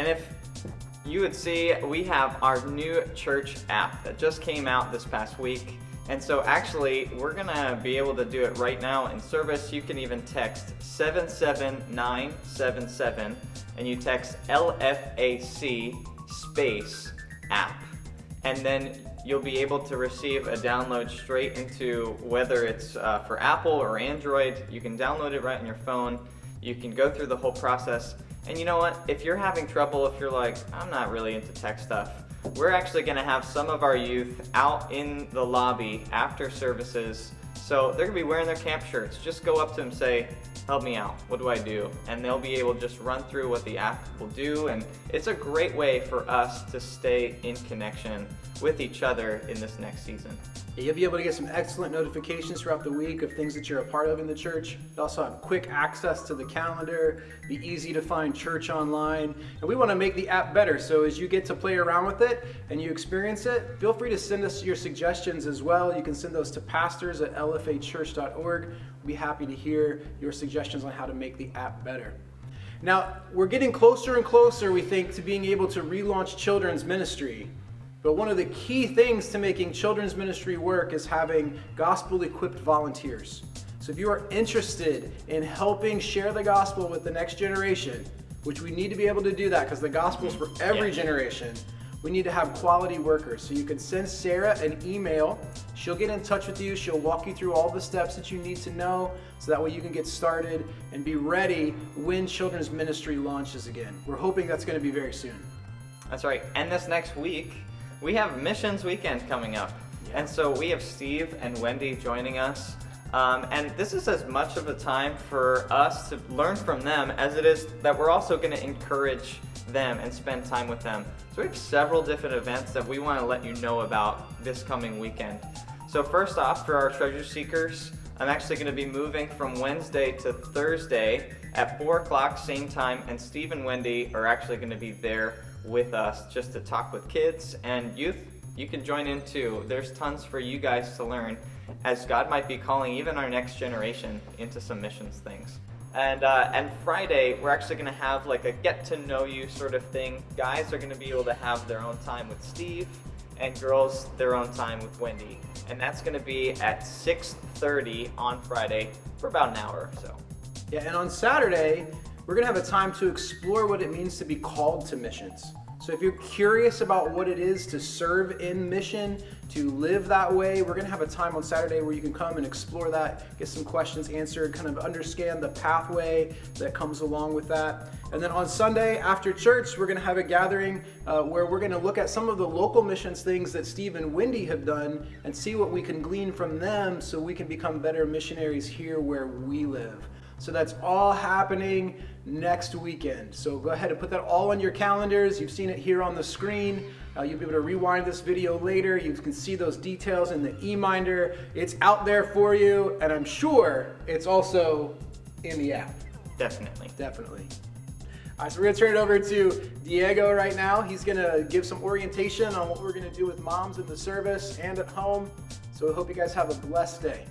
And if you would see, we have our new church app that just came out this past week. And so actually, we're gonna be able to do it right now in service. You can even text 77977 and you text LFAC space app. And then you'll be able to receive a download straight into, whether it's for Apple or Android. You can download it right on your phone. You can go through the whole process. And you know what? If you're having trouble, if you're like, I'm not really into tech stuff, we're actually gonna have some of our youth out in the lobby after services. So they're gonna be wearing their camp shirts. Just go up to them and say, help me out, what do I do? And they'll be able to just run through what the app will do. And it's a great way for us to stay in connection with each other in this next season. You'll be able to get some excellent notifications throughout the week of things that you're a part of in the church. You also have quick access to the calendar, be easy to find church online. And we want to make the app better. So as you get to play around with it and you experience it, feel free to send us your suggestions as well. You can send those to pastors@lfachurch.org. We'll be happy to hear your suggestions on how to make the app better. Now, we're getting closer and closer, we think, to being able to relaunch children's ministry. But one of the key things to making children's ministry work is having gospel-equipped volunteers. So if you are interested in helping share the gospel with the next generation, which we need to be able to do that because the gospel is for every generation, we need to have quality workers. So you can send Sarah an email. She'll get in touch with you. She'll walk you through all the steps that you need to know so that way you can get started and be ready when children's ministry launches again. We're hoping that's going to be very soon. That's right. And this next week, we have Missions Weekend coming up. Yeah. And so we have Steve and Wendy joining us. And this is as much of a time for us to learn from them as it is that we're also going to encourage them and spend time with them. So we have several different events that we want to let you know about this coming weekend. So first off, for our treasure seekers, I'm actually going to be moving from Wednesday to Thursday at 4 o'clock, same time, and Steve and Wendy are actually going to be there with us just to talk with kids and youth. You can join in too. There's tons for you guys to learn as God might be calling even our next generation into some missions things. And Friday, we're actually going to have like a get to know you sort of thing. Guys are going to be able to have their own time with Steve and girls their own time with Wendy. And that's going to be at 6:30 on Friday for about an hour or so. Yeah, and on Saturday, we're going to have a time to explore what it means to be called to missions. So if you're curious about what it is to serve in mission, to live that way, we're going to have a time on Saturday where you can come and explore that, get some questions answered, kind of understand the pathway that comes along with that. And then on Sunday after church, we're going to have a gathering where we're going to look at some of the local missions things that Steve and Wendy have done and see what we can glean from them so we can become better missionaries here where we live. So that's all happening next weekend. So go ahead and put that all on your calendars. You've seen it here on the screen. You'll be able to rewind this video later. You can see those details in the e-minder. It's out there for you, and I'm sure it's also in the app. Definitely. Definitely. All right, so we're going to turn it over to Diego right now. He's going to give some orientation on what we're going to do with moms in the service and at home. So I hope you guys have a blessed day.